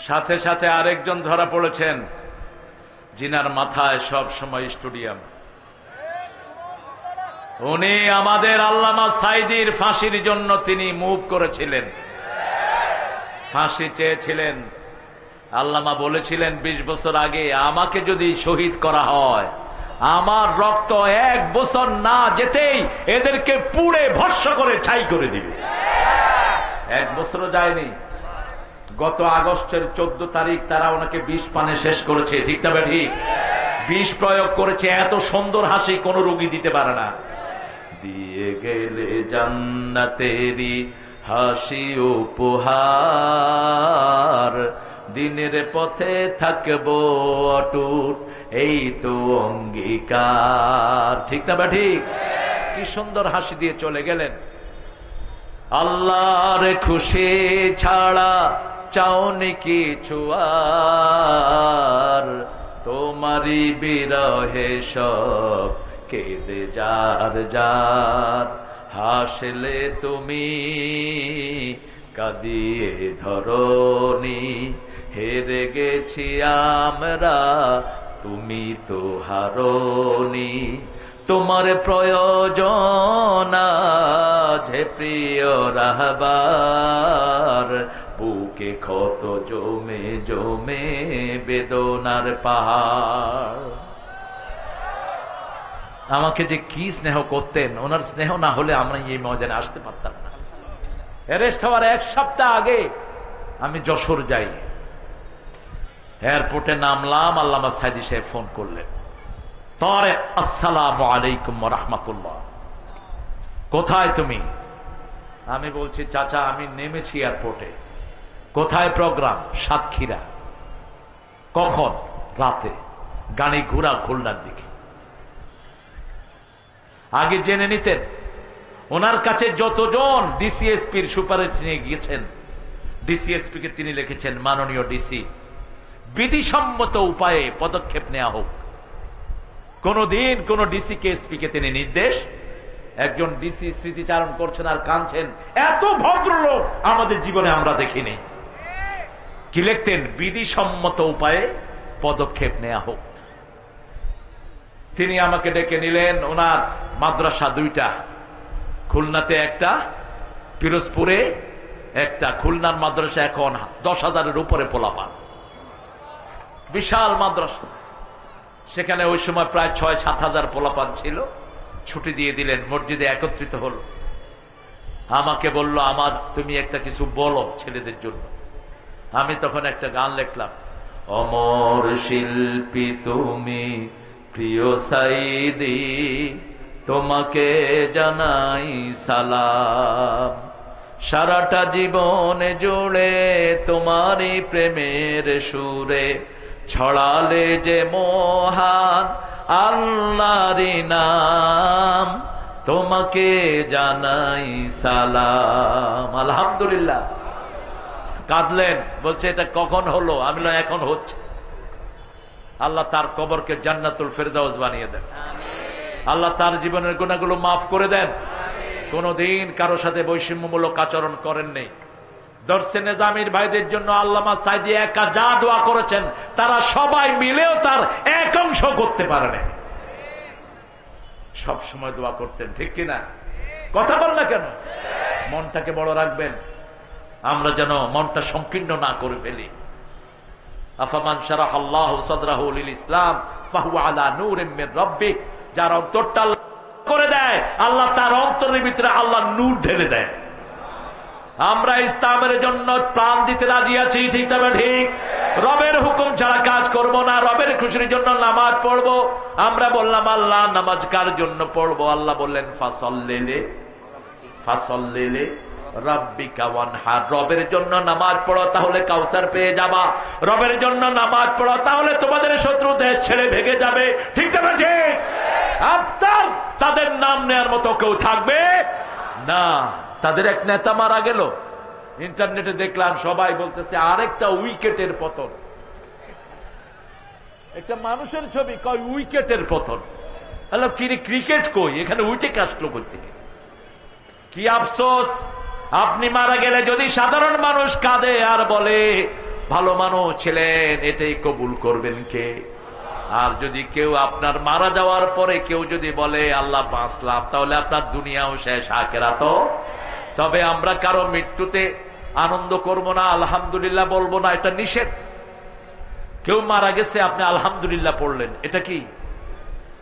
সাথে সাথে আরেকজন ধরা পড়েছেন, জিনার মাথায় সব সময় স্টেডিয়াম। উনি আমাদের আল্লামা সাইদির ফাঁসির জন্য তিনি মুভ করেছিলেন, ফাঁসি চেয়েছিলেন। আল্লামা বলেছিলেন 20 বছর আগে, আমাকে যদি শহীদ করা হয়, আমার রক্ত 1 বছর না যেতেই এদেরকে পুড়ে ভস্ম করে ছাই করে দিবে। 1 বছরও যায়নি। গত আগস্টের 14 তারিখ তারা ওনাকে 20 পানে শেষ করেছে, ঠিক না ঠিক? 20 প্রয়োগ করেছে। এত সুন্দর হাসি কোন রোগী দিতে পারে না। দিয়ে গেলে জান্নাতেরি হাসি উপহার, দিনের পথে থাকবো অটুট, এই তো অঙ্গীকার, ঠিক না ঠিক? কি সুন্দর হাসি দিয়ে চলে গেলেন। আল্লাহর খুশি ছাড়া চাওনি কিছু আর, তোমারই বিরহে সব কেঁদে যার যার, হাসলে তুমি কাঁদিয়ে ধরনি, হেরে গেছি আমরা তুমি তো হারনি, তোমার প্রয়োজন যে প্রিয় রাহবার, বুকে ক্ষত জমে জমে বেদনার পাহাড়। আমাকে যে কি স্নেহ করতেন, ওনার স্নেহ না হলে আমরা এই ময়দানে আসতে পারতাম না। অ্যারেস্ট হওয়ার 1 সপ্তাহ আগে আমি যশোর যাই, এয়ারপোর্টে নামলাম, আল্লামা সাইদি সাহেব ফোন করলেন, তারেক আসসালামু আলাইকুম ওয়া রাহমাতুল্লাহ, কোথায় তুমি? আমি বলছি চাচা আমি নেমেছি এয়ারপোর্টে। কোথায় প্রোগ্রাম? সাতক্ষীরা। কখন? রাতে। গাড়ি ঘোড়া খুলনার দিকে। আগে জেনে নিতেন। ওনার কাছে যতজন ডিসিএসপির সুপারিশ নিয়ে গিয়েছেন, ডিসিএসপি কে তিনি লিখেছেন, মাননীয় ডিসি, বিধিসম্মত উপায়ে পদক্ষেপ নেওয়া হোক। কোনদিন কোন ডিসি কে এসপি কে তিনি নির্দেশ, একজন ডিসি স্মৃতিচারণ করছেন আর কাঁদছেন, এত ভদ্রলোক আমাদের জীবনে আমরা দেখিনি। কি লিখতেন? বিধিসম্মত উপায়ে পদক্ষেপ নেওয়া হোক। তিনি আমাকে ডেকে নিলেন। ওনার মাদ্রাসা 2টা, খুলনাতে একটা, পিরোজপুরে একটা। খুলনার মাদ্রাসা এখন 10,000-এর উপরে পোলাপান, বিশাল মাদ্রাসা। সেখানে ওই সময় প্রায় 6-7 হাজার পোলাপান ছিল। ছুটি দিয়ে দিলেন, মসজিদে একত্রিত হলো। আমাকে বলল, আমার তুমি একটা কিছু বলো ছেলেদের জন্য। আমি তখন একটা গান লিখলাম, অমর শিল্পী তুমি প্রিয় সাইদি, তোমাকে জানাই সালাম, সারাটা জীবনে জুড়ে তোমারই প্রেমের সুরে ছড়ালে যে মহান আল্লাহরই নাম, তোমাকে জানাই সালাম। আলহামদুলিল্লাহ। কাঁদলেন, বলছে এটা কখন হলো? আমি বললাম এখন হচ্ছে। আল্লাহ তার কবরকে জান্নাতুল ফেরদাউস বানিয়ে দেন। আল্লাহ তার জীবনের গুনাহগুলো মাফ করে দেন। কোনদিন কারো সাথে বৈষম্যমূলক আচরণ করেন নেই। দর্শে নিজামীর ভাইদের জন্য আল্লামা সাইদি একা যা দোয়া করেছেন, তারা সবাই মিলেও তার 1 অংশ করতে পারে না। সব সময় দোয়া করতেন, ঠিক কিনা? কথা বল না কেন? মনটাকে বড় রাখবেন, আমরা যেন মনটা সংকীর্ণ না করে ফেলি। আফামান শারাহাল্লাহু সাদরাহু লিল ইসলাম ফাহুয়া আলা নূরিম মির রাব্বিহ, যার অন্তরটা করে দেয়, আল্লাহ তার অন্তরের ভিতরে আল্লাহ নূর ঢেলে দেয়। আমরা ইসলামের জন্য প্রাণ দিতে রাজি আছি, ঠিক না ঠিক? রবের হুকুম ছাড়া কাজ করব না, রবের খুশির জন্য নামাজ পড়বো। আমরা বললাম আল্লাহ নামাজ কার জন্য পড়বো? আল্লাহ বললেন ফাসাল্লি রাব্বিকা ওয়ানহার, রবের জন্য নামাজ পড়ো তাহলে কাউসার পেয়ে যাবা। রবের জন্য নামাজ পড়ো তাহলে তোমাদের শত্রু দেশ ছেড়ে ভেগে যাবে, ঠিক না ঠিক? আপনার তাদের নাম নেয়ার মতো কেউ থাকবে না। তাদের এক নেতা মারা গেল, ইন্টারনেটে দেখলাম সবাই বলতেছে আরেকটা উইকেটের পতন। একটা মানুষের ছবি, কয় উইকেটের পতন। আল্লাহ কি ক্রিকেট কই, এখানে উইকেট আসলো করতে? কি আফসোস, আপনি মারা গেলে যদি সাধারণ মানুষ কাঁদে আর বলে ভালো মানুষ ছিলেন, এটাই কবুল করবেন কে? আর যদি কেউ আপনার মারা যাওয়ার পরে কেউ যদি বলে আল্লাহ বাঁচলাম, তাহলে আপনার দুনিয়াও শেষ, আখিরাতও। তবে আমরা কারো মৃত্যুতে আনন্দ করব না, আলহামদুলিল্লাহ বলবো না, এটা নিষেধ। কেউ মারা গেছে, আপনি আলহামদুলিল্লাহ পড়লেন, এটা কি?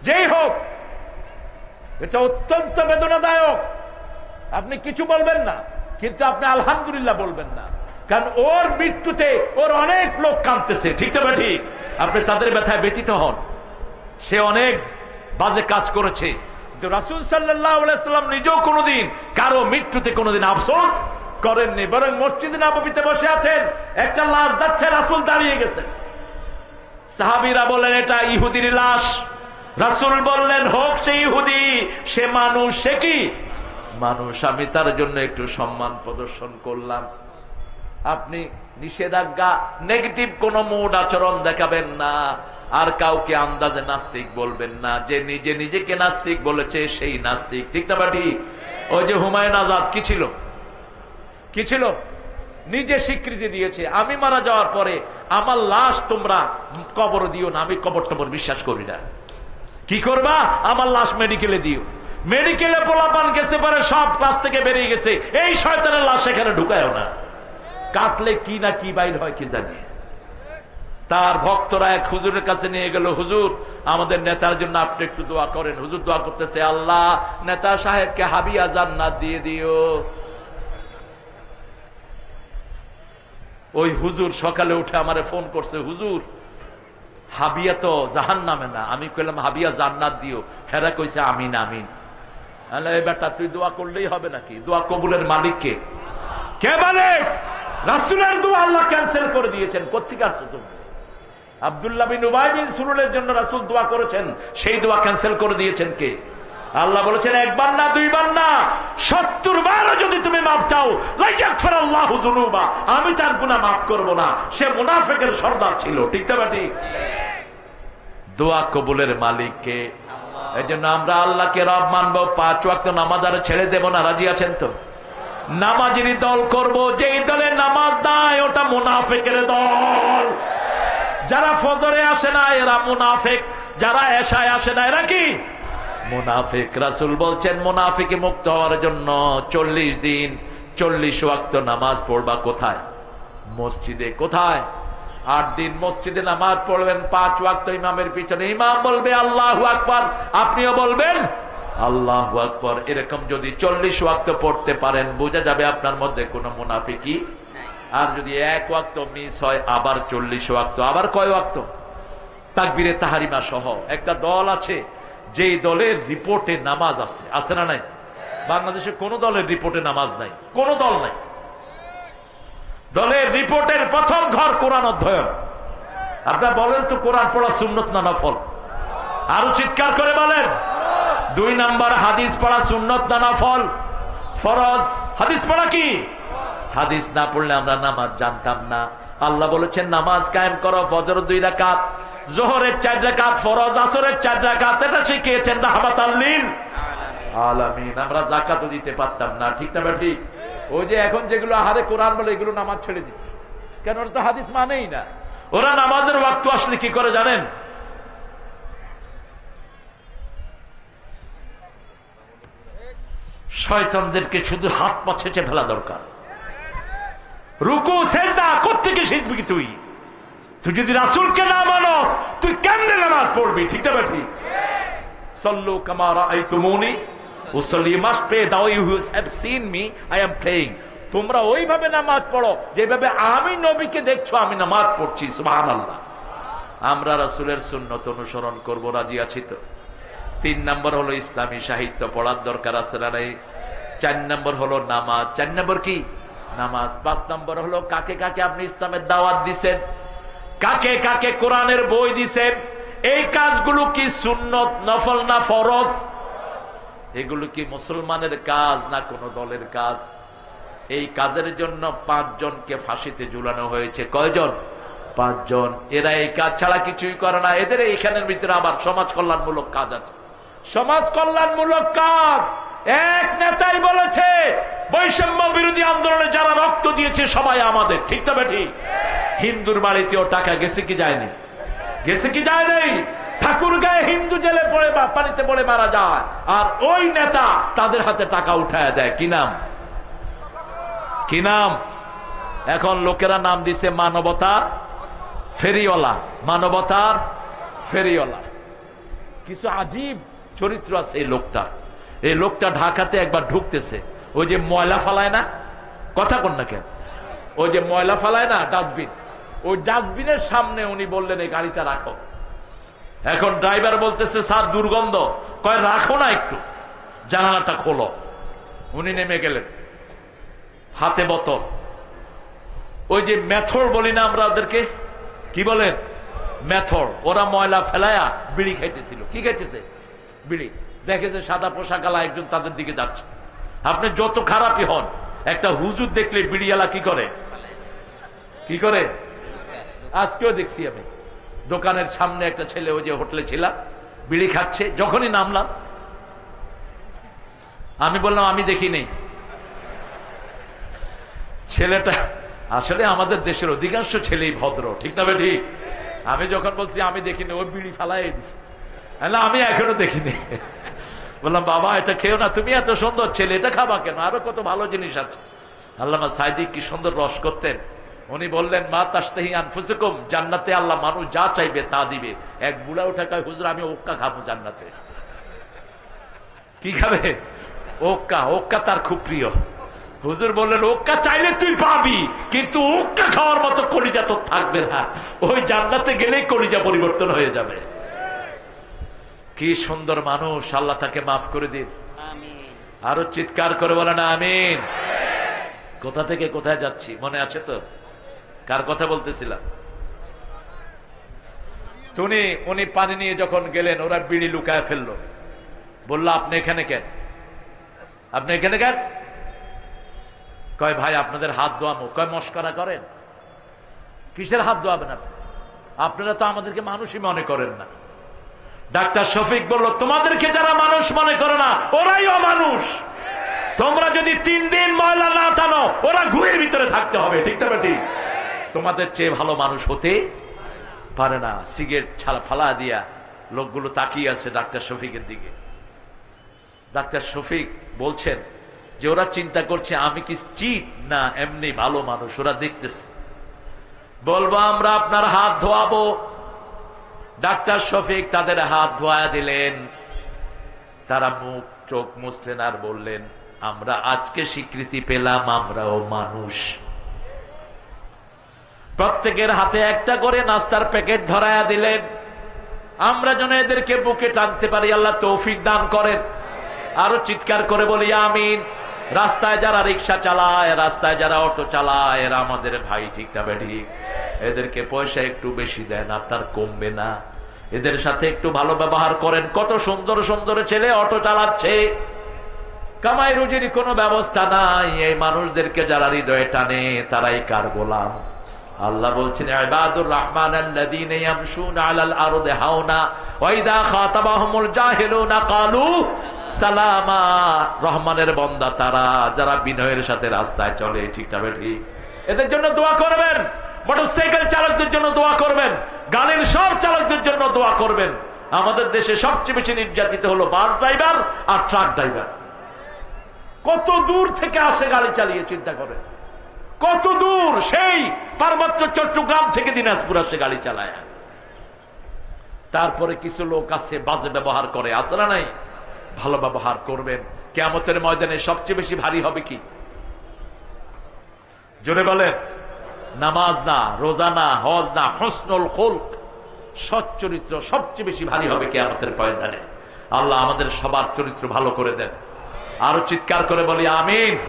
যেই হোক, এটা অত্যন্ত বেদনাদায়ক। আপনি কিছু বলবেন না, কিন্তু আপনি আলহামদুলিল্লাহ বলবেন না, কারণ ওর মৃত্যুতে ওর অনেক লোক কাঁদতেছে, ঠিক না ঠিক? আপনি তাদের ব্যথায় ব্যথিত হন। সে অনেক বাজে কাজ করেছে, কিন্তু রাসূল সাল্লাল্লাহু আলাইহি সাল্লাম নিজেও কোনোদিন কারো মৃত্যুতে কোনোদিন আফসোস করেননি, বরং মসজিদে নববীতে বসে আছেন, একটা লাশ যাচ্ছে, রাসূল দাঁড়িয়ে গেছেন। সাহাবীরা বলেন এটা ইহুদির লাশ। রাসূল বললেন হোক সে ইহুদি, সে মানুষ। সে কি মানুষ? আমি তার জন্য একটু সম্মান প্রদর্শন করলাম। আপনি নিষেধাজ্ঞা, নেগেটিভ কোন মুড আচরণ দেখাবেন না, আর কাউকে আন্দাজে নাস্তিক বলবেন না। যে নিজে নিজেকে নাস্তিক বলেছে সেই নাস্তিক, ঠিক না ঠিক? ওই যে হুমায়ুন আজাদ কি ছিল? কি ছিল? নিজে স্বীকৃতি দিয়েছে, আমি মারা যাওয়ার পরে আমার লাশ তোমরা কবর দিও না, আমি কবর টবর বিশ্বাস করি না। কি করবা? আমার লাশ মেডিকেলে দিও। মেডিকেলে পোলাপান গেছে পরে সব ক্লাস থেকে বেরিয়ে গেছে, এই শয়তানের লাশ সেখানে ঢুকায়ও না। কাটলে কি না কি বাইর হয় কি জানি। তার ভক্তরা এক হুজুরের কাছে নিয়ে গেল, হুজুর আমাদের নেতার জন্য আপনি একটু দোয়া করেন। হুজুর দোয়া করতেছে, আল্লাহ নেতা সাহেবকে হাবিয়া জান্নাত দিয়ে দিও। ওই হুজুর সকালে উঠে আমারে ফোন করছে, হুজুর হাবিয়া তো জাহান্নামে না। আমি কইলাম হাবিয়া জান্নাত দিও। হেরা কইছে আমিন আমিন। এই বেটা তুই দোয়া করলেই হবে নাকি? দোয়া কবুলের মালিক কে? কে বলে? রাসূলের দোয়া আল্লাহ ক্যান্সেল করে দিয়েছেন। কোত্থেকে আসছো তুমি? আব্দুল্লাহ বিন উবাই বিন সুলুলের জন্য রাসূল দোয়া করেছেন, সেই দোয়া ক্যান্সেল করে দিয়েছেন কে? আল্লাহ বলেছেন একবার না দুইবার না 70 বারও যদি তুমি মাফ চাও, লা ইয়াগফিরুল্লাহু যুনুবা, আমি তার গুনাহ মাফ করব না। সে মুনাফিকের সর্দার ছিল, ঠিক না ঠিক? দোয়া কবুলের মালিক কে? এজন্য আমরা আল্লাহকে রব মানবো, 5 ওয়াক্ত নামাজ আর ছেড়ে দেব না। রাজি আছেন তো? নামাজেরই দল করব, যেই দলে নামাজ নাই ওটা মুনাফিকের দল। যারা ফজরে আসে না এরা মুনাফিক, যারা এশায় আসে না এরা কি? মুনাফিক। রাসূল বলছেন মুনাফিকে মুক্ত হওয়ার জন্য 40 দিন 40 ওয়াক্ত নামাজ পড়বা। কোথায়? মসজিদে। কোথায়? 8 দিন মসজিদে নামাজ পড়বেন 5 ওয়াক্ত ইমামের পিছনে। ইমাম বলবে আল্লাহু আকবার, আপনিও বলবেন আল্লাহু আকবার। এরকম যদি 40 ওয়াক্ত পড়তে পারেন, বোঝা যাবে আপনার মধ্যে কোনো মুনাফিকি। আর যদি 1 ওয়াক্ত মিস হয়, আবার 40 ওয়াক্ত। আবার কয় ওয়াক্ত? তাকবীরে তাহরিমা সহ। একটা দল আছে যেই দলের রিপোর্টে নামাজ আছে, আছে না নাই? বাংলাদেশে কোন দলের রিপোর্টে নামাজ নাই, কোন দল নাই। দলের রিপোর্টের প্রথম ঘর কোরআন অধ্যয়ন। আপনারা বলেন তো কোরআন পড়া সুন্নত না নফল? আরো চিৎকার করে বলেন। 2 নাম্বার হাদিস পড়া সুন্নত না নফল? ফরজ। হাদিস পড়া কি? হাদিস না পড়লে আমরা নামাজ জানতাম না। আল্লাহ বলেছেন নামাজ কায়েম করো, ফজর 2 রাকাত, যোহরের 4 রাকাত, ফরজ আসরের 4 রাকাত। এটা শিখিয়েছেন রাহমাতাল লিল আলামিন। আমরা যাকাতও দিতে পারতাম না, ঠিক না ঠিক? ওই যে এখন যেগুলো আহারে কোরআন বলে এগুলো নামাজ ছেড়ে দিচ্ছে, কেন? ওরা তো হাদিস মানেই না। ওরা নামাজের ওয়াক্ত আসলে কি করে জানেন? শয়তানদেরকে শুধু হাত পা ছেঁচে ফেলা দরকার। রুকু সেজদা কোত্থেকে শিখবি তুই? তুই যদি রাসূলকে না মানস, তুই কেমনে নামাজ পড়বি? ঠিক না ঠিক? সাল্লু কামা রাআইতুমুনি উসাল্লি। You must pray the way you have seen me I am praying. তোমরা ওইভাবে নামাজ পড়ো যেভাবে আমি নবীকে দেখছো আমি নামাজ পড়ছি। সুবহানাল্লাহ। আমরা রাসূলের সুন্নাত অনুসরণ করব। রাজি আছি তো? 3 নম্বর হলো ইসলামী সাহিত্য পড়ার দরকার আছে না নাই? 4 নম্বর হলো নামাজ। 4 নম্বর কি? নামাজ। 5 নম্বর হলো কাকে কাকে আপনি ইসলামের দাওয়াত দিবেন, কাকে কাকে কোরআনের বই দিবেন। এই কাজগুলো কি সুন্নত, নফল না ফরজ? এগুলো কি মুসলমানের কাজ না কোন দলের কাজ? এই কাজের জন্য 5 জনকে ফাঁসিতে ঝুলানো হয়েছে। কয়জন? 5 জন। এরা এই কাজ ছাড়া কিছুই করে না। এদের এইখানের ভিতরে আবার সমাজ কল্যাণমূলক কাজ আছে। সমাজ কল্যাণমূলক কাজ এক নেতাই বলেছে, বৈষম্য বিরোধী আন্দোলনে যারা রক্ত দিয়েছে সবাই আমাদের, ঠিক না ঠিক? হিন্দুর বাড়িতেও টাকা গেছে কি যায়নি? গেছে কি যায় নাই? ঠাকুর গায়ে হিন্দু জেলে পড়ে বা পানিতে পড়ে মারা যায়, আর ওই নেতা তাদের হাতে টাকা উঠায় দেয়। কি নাম? কি নাম? এখন লোকেরা নাম দিছে মানবতার ফেরিওয়ালা। মানবতার ফেরিওয়ালা। কিছু আজীব চরিত্র আছে এই লোকটা। এই লোকটা ঢাকাতে একবার ঢুকতেছে, ওই যে ময়লা ফালায় না, কথা কন না কেন, ওই যে ময়লা ফালায় না ডাস্টবিন, ওই ডাস্টবিনের সামনে উনি বললেন এই গাড়িটা রাখো। এখন ড্রাইভার বলতেছে স্যার দুর্গন্ধ, কয় রাখো না একটু, জানালাটা খোলো। উনি নেমে গেলেন, হাতে বোতল, ওই যে মেথর বলি না আমরা ওদেরকে, কি বলেন? মেথর। ওরা ময়লা ফেলায়া বিড়ি খাইতেছিল। কি খাইতেছে? বিড়ি। দেখেছে সাদা পোশাকালা একজন তাদের দিকে যাচ্ছে। আপনি যত খারাপই হন, একটা হুজুর দেখলে বিড়িওয়ালা কি করে? কি করে? আজকেও দেখছি আমি দোকানের সামনে একটা ছেলে, ওই যে হোটেলে ছিলাম, বিড়ি খাচ্ছে। যখনই নামলাম আমি বললাম আমি দেখি নেই। ছেলেটা আসলে আমাদের দেশের অধিকাংশ ছেলেই ভদ্র, ঠিক না বেঠি? আমি যখন বলছি আমি দেখিনি, ওই বিড়ি ফালাই দিছে। আমি এখনো দেখিনি। বললাম বাবা এটা খেও না, তুমি এত সুন্দর ছেলে, এটা খাবা কেন? আরো কত ভালো জিনিস আছে। আল্লামা সাইদি কি সুন্দর রস করতেন। উনি বললেন মা তাশতাহি আনফুসুকুম, জান্নাতে আল্লাহ মানুষ যা চাইবে তা দিবে। এক বুড়া উঠে কয় হুজুর আমি ওক্কা খাবো জান্নাতে। কি খাবে? ওক্কা। ওক্কা তার খুব প্রিয়। হুজুর বললেন ওক্কা চাইলে তুই পাবি, কিন্তু ওক্কা খাওয়ার মতো কলিজা তো থাকবে না। ওই জান্নাতে গেলেই কলিজা পরিবর্তন হয়ে যাবে। কি সুন্দর মানুষ, আল্লাহ তাকে মাফ করে দিন। আরো চিৎকার করে বলেন আমিন। কোথা থেকে কোথায় যাচ্ছি মনে আছে তো? কার কথা বলতেছিলাম? উনি পানি নিয়ে যখন গেলেন, ওরা বিড়ি লুকায় ফেললো। বললো আপনি এখানে কেন? আপনি এখানে কেন? কয় ভাই আপনাদের হাত ধোয়ামো। কয় মস্করা করেন? কিসের হাত ধোয়াবেন আপনি? আপনারা তো আমাদেরকে মানুষই মনে করেন না। ডাক্তার শফিক বলল তোমাদেরকে যারা মানুষ মনে করে না ওরাই অমানুষ। তোমরা যদি 3 দিন ময়লা না টানো, ওরা ঘুরের ভিতরে থাকতে হবে, ঠিক না বেটি? তোমাদের চেয়ে ভালো মানুষ হতে পারে না। সিগারেট ছাড়া ফালা দিয়া লোকগুলো তাকিয়ে আছে ডাক্তার শফিকের দিকে। ডাক্তার শফিক বলছেন যে ওরা চিন্তা করছে আমি কি চিট না এমনি ভালো মানুষ, ওরা দেখতেছে। বলবো আমরা আপনার হাত ধোয়াবো। ডাক্তার শফিক তাদের হাত ধোয়া দিলেন। তারা মুখ চোখ মুছলেন আর বললেন আমরা আজকে স্বীকৃতি পেলাম আমরাও মানুষ। প্রত্যেকের হাতে একটা করে নাস্তার প্যাকেট ধরায়া দিলেন। আমরা যেন এদেরকে বুকে টানতে পারি, আল্লাহ তৌফিক দান করেন। আরো চিৎকার করে বলি আমিন। রাস্তায় যারা রিক্সা চালায়, রাস্তায় যারা অটো চালায়, এরা আমাদের ভাই, ঠিক না বেঠিক? এদেরকে পয়সা একটু বেশি দেন, আপনার কমবে না। এদের সাথে একটু ভালো ব্যবহার করেন। কত সুন্দর সুন্দর ছেলে অটো চালাচ্ছে, কামাই রুজির কোনো ব্যবস্থা নাই। এই মানুষদেরকে যারা হৃদয়ে টানে তারাই কার গোলাম? আল্লাহ বলছেন ইবাদুর রহমান আল্লাযীনা ইয়ামশুনা আলাল আরদি হাওনা ওয়া ইযা খাতাবাহুমুল জাহিলুনা ক্বালু সালামা। রহমানের বান্দা তারা যারা বিনয়ের সাথে রাস্তায় চলে, ঠিক না বেঠি? এদের জন্য দোয়া করবেন। মোটরসাইকেল চালকদের জন্য দোয়া করবেন। গাড়ির সব চালকদের জন্য দোয়া করবেন। আমাদের দেশে সবচেয়ে বেশি নির্যাতিত হলো বাস ড্রাইভার আর ট্রাক ড্রাইভার। কত দূর থেকে আসে গাড়ি চালিয়ে, চিন্তা করেন কত দূর, সেই পার্বত্য চট্টগ্রাম থেকে দিনাজপুর আসে গাড়ি চালায়। তারপরে কিছু লোক আছে বাজে ব্যবহার করে, আছে না নাই? ভালো ব্যবহার করবেন। কিয়ামতের ময়দানে সবচেয়ে বেশি ভারী হবে কি? জোরে বলেন। নামাজ না, রোজা না, হজ না, হুসনুল খুলক, সৎ চরিত্র সবচেয়ে বেশি ভারী হবে কিয়ামতের ময়দানে। আল্লাহ আমাদের সবার চরিত্র ভালো করে দেন। আরো চিৎকার করে বলি আমিন।